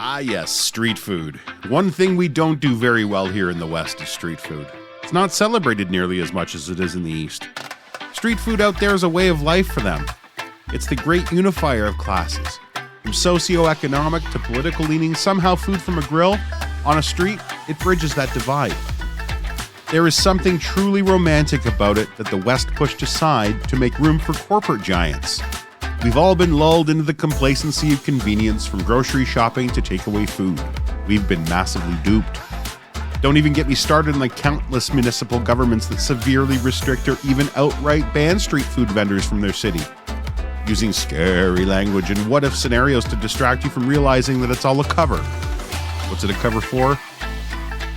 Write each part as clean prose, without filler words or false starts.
Ah yes, street food. One thing we don't do very well here in the West is street food. It's not celebrated nearly as much as it is in the East. Street food out there is a way of life for them. It's the great unifier of classes. From socioeconomic to political leanings, somehow food from a grill on a street, it bridges that divide. There is something truly romantic about it that the West pushed aside to make room for corporate giants. We've all been lulled into the complacency of convenience, from grocery shopping to takeaway food. We've been massively duped. Don't even get me started on the countless municipal governments that severely restrict or even outright ban street food vendors from their city, using scary language and what-if scenarios to distract you from realizing that it's all a cover. What's it a cover for?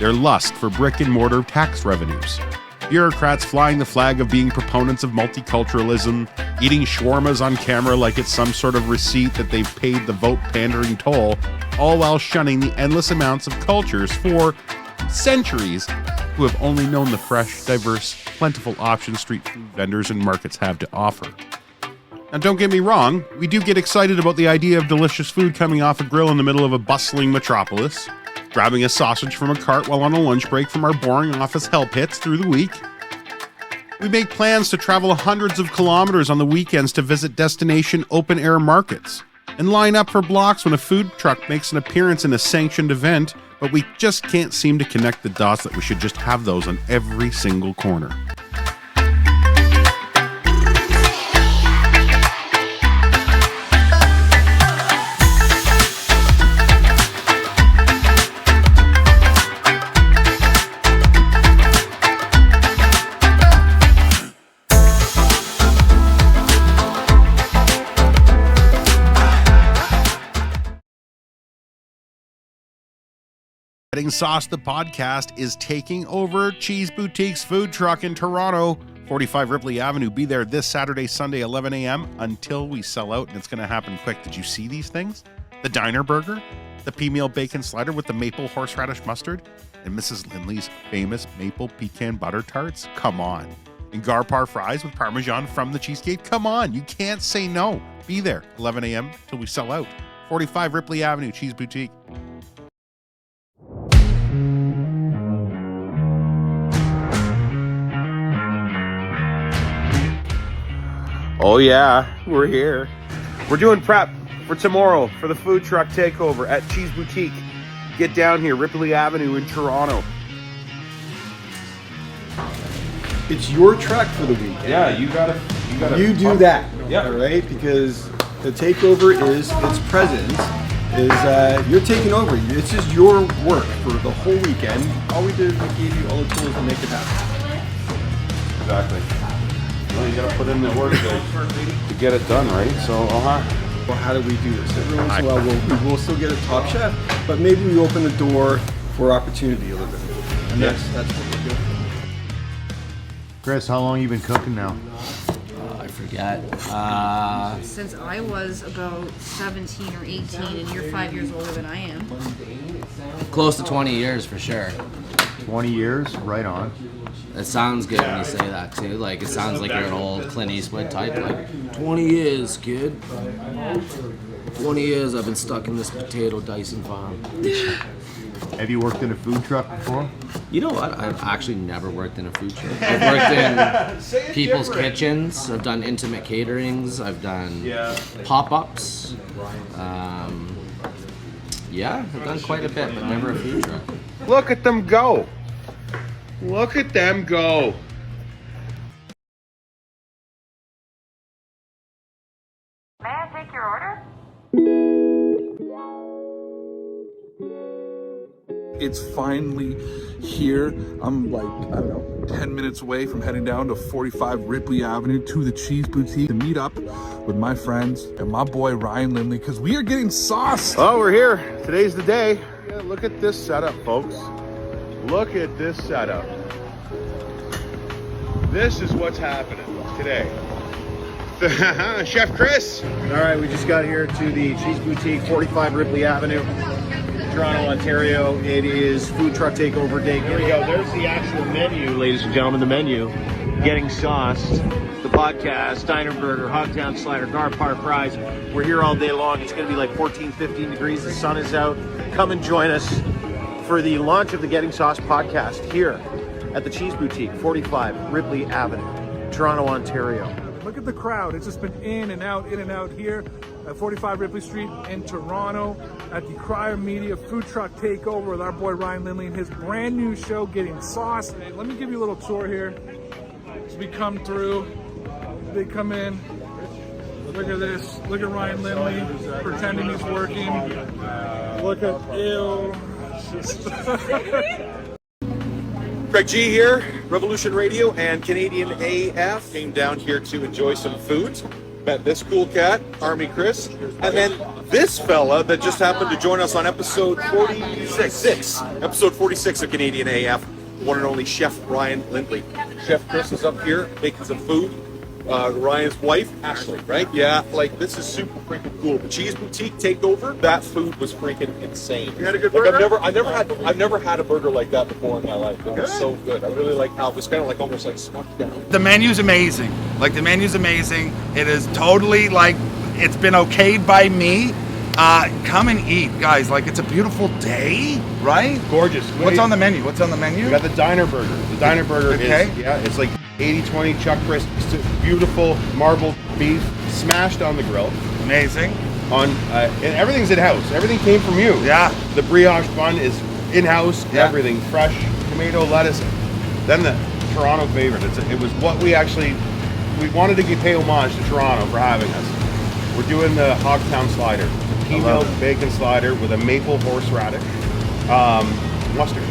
Their lust for brick-and-mortar tax revenues. Bureaucrats flying the flag of being proponents of multiculturalism, eating shawarmas on camera like it's some sort of receipt that they've paid the vote-pandering toll, all while shunning the endless amounts of cultures for centuries who have only known the fresh, diverse, plentiful options street food vendors and markets have to offer. Now don't get me wrong, we do get excited about the idea of delicious food coming off a grill in the middle of a bustling metropolis, grabbing a sausage from a cart while on a lunch break from our boring office hell pits through the week. We make plans to travel hundreds of kilometers on the weekends to visit destination open-air markets and line up for blocks when a food truck makes an appearance in a sanctioned event, but we just can't seem to connect the dots that we should just have those on every single corner. Getting Sauce, the podcast, is taking over Cheese Boutique's food truck in Toronto, 45 Ripley Avenue. Be there this Saturday, Sunday, 11 a.m. until we sell out, and it's going to happen quick. Did you see these things? The diner burger, the pea-meal bacon slider with the maple horseradish mustard, and Mrs. Lindley's famous maple pecan butter tarts? Come on. And Garpar fries with Parmesan from the Cheesecake? Come on. You can't say no. Be there, 11 a.m. till we sell out. 45 Ripley Avenue, Cheese Boutique. Oh yeah, we're here. We're doing prep for tomorrow for the food truck takeover at Cheese Boutique. Get down here, Ripley Avenue in Toronto. It's your truck for the weekend. Yeah, you gotta. You do that. Yeah. All right, because the takeover is its presence. You're taking over. This is your work for the whole weekend. All we did is we gave you all the tools to make it happen. Exactly. Well, you gotta put in the work to get it done, right? So, Well, how do we do this? Every once in a while, we will still get a top chef, but maybe we open the door for opportunity a little bit. And that's what we're doing. Chris, how long you been cooking now? I forget. Since I was about 17 or 18, and you're 5 years older than I am. Close to 20 years for sure. 20 years? Right on. It sounds good when you say that too. Like, it sounds like you're an old Clint Eastwood type. Like, 20 years, kid. 20 years I've been stuck in this potato Dyson farm. Have you worked in a food truck before? You know what? I've actually never worked in a food truck. I've worked in people's kitchens. I've done intimate caterings. I've done pop-ups. Yeah, I've done quite a bit, but never a food truck. look at them go. Look at them go. May I take your order? It's finally here. I'm like, I don't know, 10 minutes away from heading down to 45 Ripley Avenue to the Cheese Boutique to meet up with my friends and my boy Ryan Lindley, because we are getting sauce. Oh, we're here. Today's the day. Yeah, look at this setup, folks. Look at this setup. This is what's happening today. Chef Chris. All right, we just got here to the Cheese Boutique, 45 Ripley Avenue. Toronto, Ontario. It is Food Truck Takeover Day. Here we go. There's the actual menu, ladies and gentlemen, the menu. Getting Sauced, the podcast, Diner Burger, Hogtown Slider, Gar Par Fries. We're here all day long. It's going to be like 14, 15 degrees. The sun is out. Come and join us for the launch of the Getting Sauced podcast here at the Cheese Boutique, 45 Ripley Avenue, Toronto, Ontario. Look at the crowd. It's just been in and out here at 45 Ripley Street in Toronto at the Crier Media Food Truck Takeover with our boy Ryan Lindley and his brand new show, Getting Sauced. Let me give you a little tour here. As we come through, they come in. Look at this. Look at Ryan Lindley pretending he's working. Look at, ew. Greg G here, Revolution Radio and Canadian AF. Came down here to enjoy some food. Met this cool cat, Army Chris, and then this fella that just happened to join us on episode 46. Episode 46 of Canadian AF, the one and only Chef Ryan Lindley. Chef Chris is up here making some food. Ryan's wife, Ashley, right? Yeah, like this is super freaking cool. The Cheese Boutique Takeover, that food was freaking insane. You had a good burger? Like I've never had a burger like that before in my life. It was so good. I really like how it was kind of like almost like smushed down. The menu's amazing. Like the menu's amazing. It is totally like it's been okayed by me. Come and eat, guys. Like it's a beautiful day, right? Gorgeous. What's on the menu? What's on the menu? We got the Diner Burger. The Diner Burger Okay. it's like 80-20 chuck wrist, beautiful marbled beef smashed on the grill. Amazing. And everything's in-house. Everything came from you. Yeah. The brioche bun is in-house. Yeah. Everything fresh, tomato, lettuce. Then the Toronto favorite. It was what we wanted to pay homage to Toronto for having us. We're doing the Hogtown Slider. It's a pea-milled bacon slider with a maple horseradish mustard.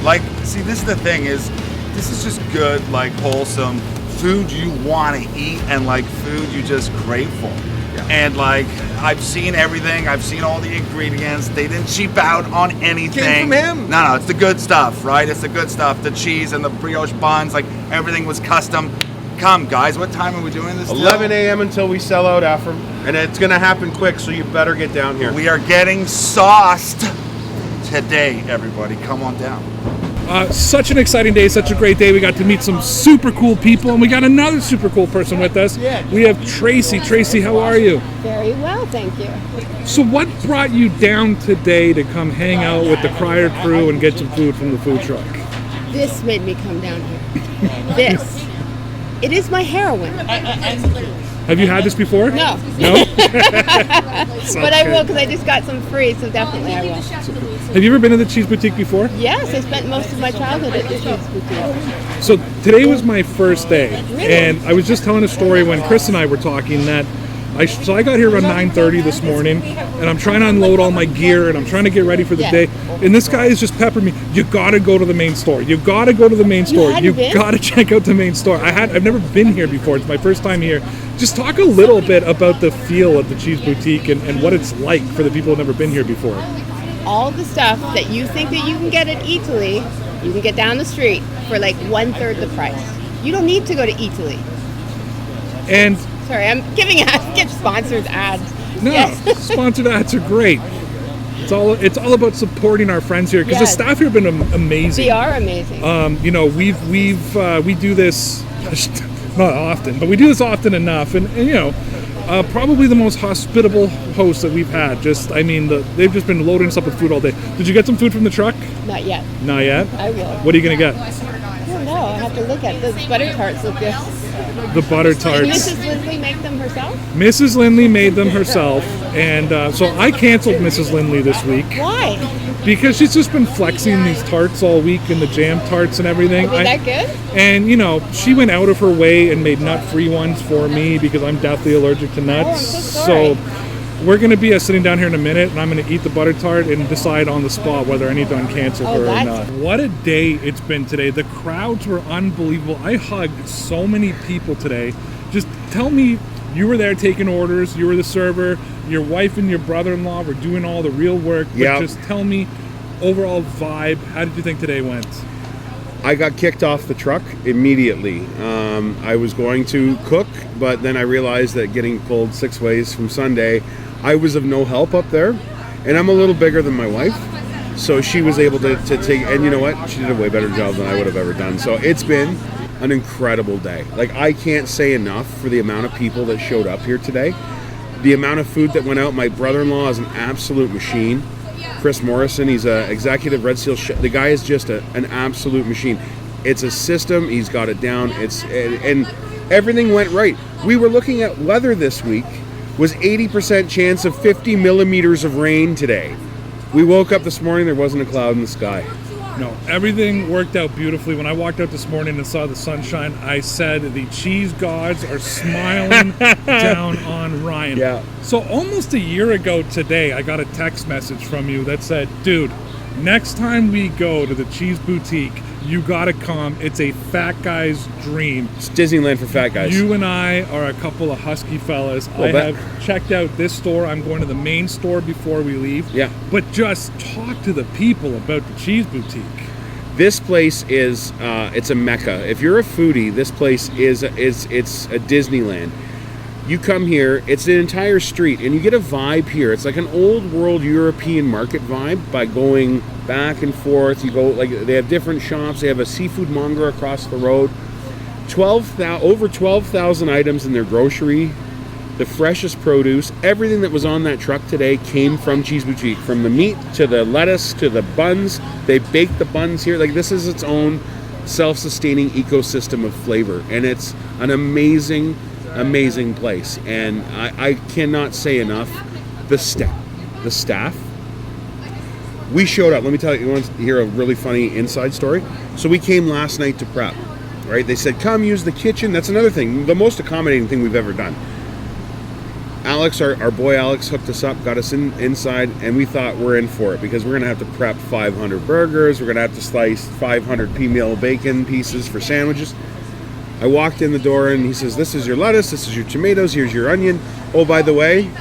Like, see, this is the thing is, this is just good, like wholesome food you want to eat and like food you just crave for. Yeah. And like, I've seen everything. I've seen all the ingredients. They didn't cheap out on anything. Came from him. No, it's the good stuff, right? It's the good stuff. The cheese and the brioche buns, like everything was custom. Come, guys, what time are we doing this? 11 a.m. until we sell out, Ephraim. And it's going to happen quick, so you better get down here. We are getting sauced today, everybody. Come on down. Such an exciting day, such a great day. We got to meet some super cool people, and we got another super cool person with us. We have Tracy. Tracy, how are you? Very well, thank you. So what brought you down today to come hang out with the Crier crew and get some food from the food truck? This made me come down here. This. It is my heroin. Have you had this before? No. No? But I will, because I just got some free, so definitely I will. Have you ever been to the Cheese Boutique before? Yes, I spent most of my childhood at the Cheese Boutique. So today was my first day, Really? and I was just telling a story when Chris and I were talking that I got here around 9:30 this morning, and I'm trying to unload all my gear, and I'm trying to get ready for the day. And this guy is just peppering me. You gotta go to the main store. You gotta go to the main store. You gotta check out the main store. I've never been here before. It's my first time here. Just talk a little bit about the feel of the Cheese Boutique and what it's like for the people who've never been here before. All the stuff that you think that you can get at Italy, you can get down the street for like 1/3 the price. You don't need to go to Italy. And sorry, I'm giving give sponsored ads. no, Yes. sponsored ads are great. It's all about supporting our friends here because Yes. the staff here have been amazing. They are amazing. You know, we do this not often, but we do this often enough, and you know, probably the most hospitable hosts that we've had. They've just been loading us up with food all day. Did you get some food from the truck? Not yet. Not yet. I will. What are you gonna get? I don't know. I have to look at those butter tarts. Look good. The butter Did tarts. Mrs. Lindley make them herself? Mrs. Lindley made them herself, and so I canceled Mrs. Lindley this week. Why? Because she's just been flexing these tarts all week and the jam tarts and everything. Is that good? And you know, she went out of her way and made nut-free ones for me because I'm deathly allergic to nuts. Oh, I'm so sorry. We're going to be sitting down here in a minute, and I'm going to eat the butter tart and decide on the spot whether I need to uncancel her or not. What a day it's been today. The crowds were unbelievable. I hugged so many people today. Just tell me, you were there taking orders, you were the server, your wife and your brother-in-law were doing all the real work. But Yep. just tell me, overall vibe, how did you think today went? I got kicked off the truck immediately. I was going to cook, but then I realized that getting pulled 6 ways from Sunday, I was of no help up there. And I'm a little bigger than my wife, so she was able to take, and you know what? She did a way better job than I would have ever done. So it's been an incredible day. Like, I can't say enough for the amount of people that showed up here today. The amount of food that went out. My brother-in-law is an absolute machine. Chris Morrison, he's an executive Red Seal chef. The guy is just an absolute machine. It's a system. He's got it down. And everything went right. We were looking at weather this week. Was 80% chance of 50 millimeters of rain today. We woke up this morning, there wasn't a cloud in the sky. No, everything worked out beautifully. When I walked out this morning and saw the sunshine, I said the cheese gods are smiling down on Ryan. Yeah. So almost a year ago today, I got a text message from you that said, dude, next time we go to the cheese boutique, you gotta come. It's a fat guy's dream. It's Disneyland for fat guys. You and I are a couple of husky fellas. I have checked out this store. I'm going to the main store before we leave. Yeah. But just talk to the people about the cheese boutique. This place is it's a mecca. If you're a foodie, this place is it's a Disneyland. You come here, it's an entire street, and you get a vibe here. It's like an old world European market vibe by going back and forth. You go, like, they have different shops. They have a seafood monger across the road. Over 12,000 items in their grocery. The freshest produce. Everything that was on that truck today came from Cheese Boutique. From the meat to the lettuce to the buns. They bake the buns here. Like, this is its own self-sustaining ecosystem of flavor. And it's an amazing place, and I cannot say enough. The staff. We showed up. Let me tell you want to hear a really funny inside story? So we came last night to prep, right? They said, come use the kitchen. That's another thing, the most accommodating thing we've ever done. Alex, our boy Alex, hooked us up, got us inside, and we thought we're in for it because we're going to have to prep 500 burgers. We're going to have to slice 500 meal bacon pieces for sandwiches. I walked in the door and he says, this is your lettuce, this is your tomatoes, here's your onion. Oh, by the way,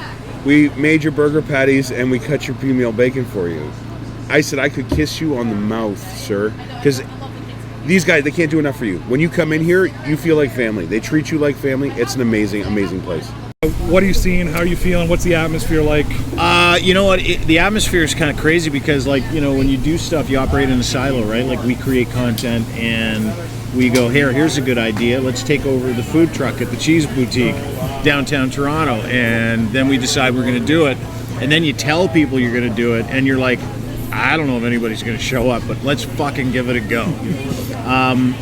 we made your burger patties and we cut your meal bacon for you. I said, I could kiss you on the mouth, sir. Because these guys, they can't do enough for you. When you come in here, you feel like family. They treat you like family. It's an amazing, amazing place. What are you seeing? How are you feeling? What's the atmosphere like? You know what? The atmosphere is kind of crazy because, like, you know, when you do stuff, you operate in a silo, right? Like, we create content and we go, here's a good idea. Let's take over the food truck at the Cheese Boutique downtown Toronto. And then we decide we're going to do it. And then you tell people you're going to do it. And you're like, I don't know if anybody's going to show up, but let's fucking give it a go.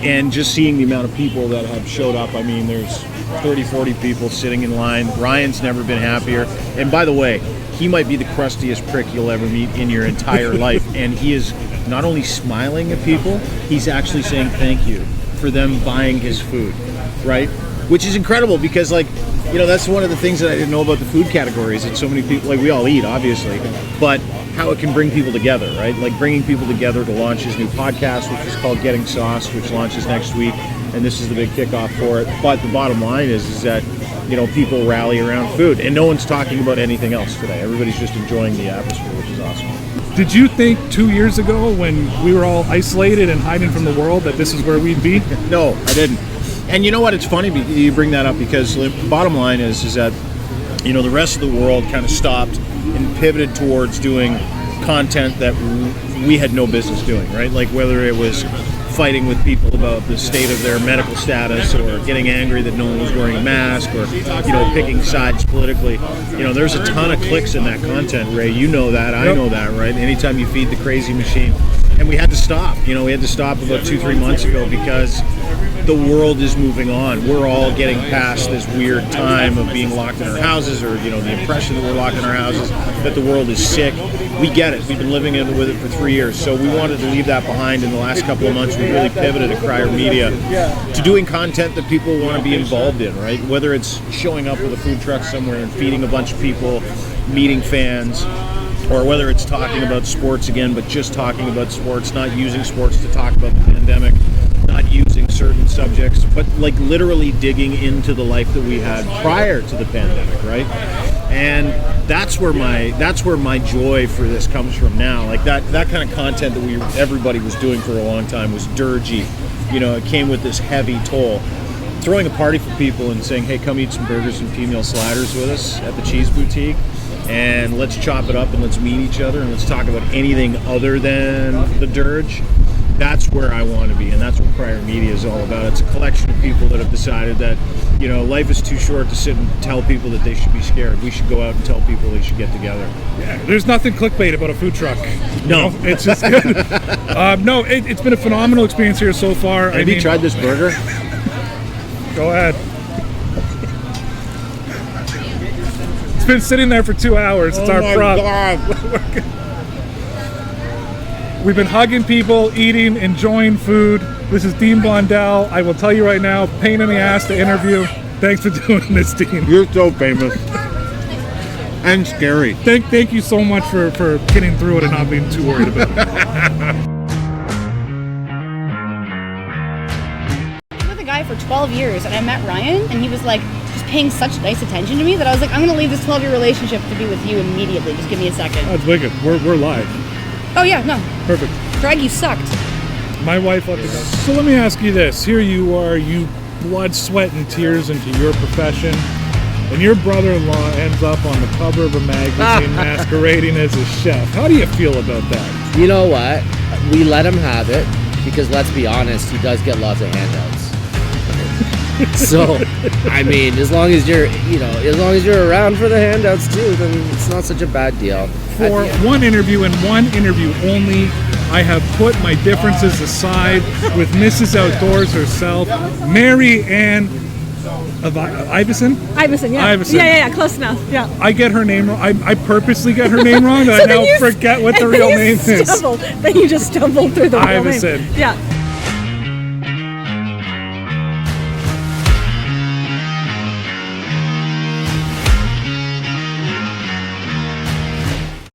And just seeing the amount of people that have showed up, I mean, there's 30, 40 people sitting in line. Ryan's never been happier. And by the way, he might be the crustiest prick you'll ever meet in your entire life. And he is not only smiling at people, he's actually saying thank you for them buying his food, right? Which is incredible because, like, you know, that's one of the things that I didn't know about the food categories. That so many people, like, we all eat, obviously, but how it can bring people together, right? Like bringing people together to launch his new podcast, which is called Getting Sauced, which launches next week, and this is the big kickoff for it. But the bottom line is that, you know, people rally around food, and no one's talking about anything else today. Everybody's just enjoying the atmosphere, which is awesome. Did you think 2 years ago, when we were all isolated and hiding from the world, that this is where we'd be? No, I didn't. And you know what? It's funny you bring that up because the bottom line is that, you know, the rest of the world kind of stopped and pivoted towards doing content that we had no business doing, right? Like whether it was fighting with people about the state of their medical status or getting angry that no one was wearing a mask or, you know, picking sides politically. You know, there's a ton of clicks in that content, Ray. You know that. I know that, right? Anytime you feed the crazy machine. And we had to stop. You know, we had to stop about 2-3 months ago because the world is moving on. We're all getting past this weird time of being locked in our houses, or, you know, the impression that we're locked in our houses, that the world is sick. We get it. We've been living with it for 3 years. So we wanted to leave that behind. In the last couple of months, we really pivoted at Crier Media to doing content that people want to be involved in, right? Whether it's showing up with a food truck somewhere and feeding a bunch of people, meeting fans, or whether it's talking about sports again, but just talking about sports, not using sports to talk about the pandemic, not using certain subjects, but like literally digging into the life that we had prior to the pandemic, right? And that's where my joy for this comes from now. Like that kind of content that everybody was doing for a long time was dirgy. You know, it came with this heavy toll. Throwing a party for people and saying, hey, come eat some burgers and female sliders with us at the Cheese Boutique. and let's chop it up and let's meet each other and let's talk about anything other than the dirge. That's where I want to be, and that's what Crier Media is all about. It's a collection of people that have decided that, you know, life is too short to sit and tell people that they should be scared. We should go out and tell people they should get together. Yeah, there's nothing clickbait about a food truck. No. You know, it's just good. No, it's been a phenomenal experience here so far. Have you tried this burger? Go ahead. It's been sitting there for 2 hours. It's our prop. God. We've been hugging people, eating, enjoying food. This is Dean Blondell. I will tell you right now, pain in the ass to interview. Thanks for doing this, Dean. You're so famous. And scary. Thank you so much for getting through it and not being too worried about it. I was with a guy for 12 years, and I met Ryan, and he was like just paying such nice attention to me that I was like, I'm going to leave this 12-year relationship to be with you immediately. Just give me a second. That's wicked. We're live. Oh, yeah, no. Perfect. Greg, you sucked. My wife let me go. So let me ask you this. Here you are, you blood, sweat, and tears into your profession, and your brother-in-law ends up on the cover of a magazine masquerading as a chef. How do you feel about that? You know what? We let him have it because, let's be honest, he does get lots of handouts. So, I mean, as long as you're around for the handouts too, then it's not such a bad deal. For one interview and one interview only, I have put my differences aside with Mrs. Outdoors herself, Mary Ann Iveson? Iveson, yeah. Iveson. Yeah, close enough. Yeah. I get her name wrong. I purposely get her name wrong. So I now forget what the real name is. Then you just stumbled through the real name. Iveson. Yeah.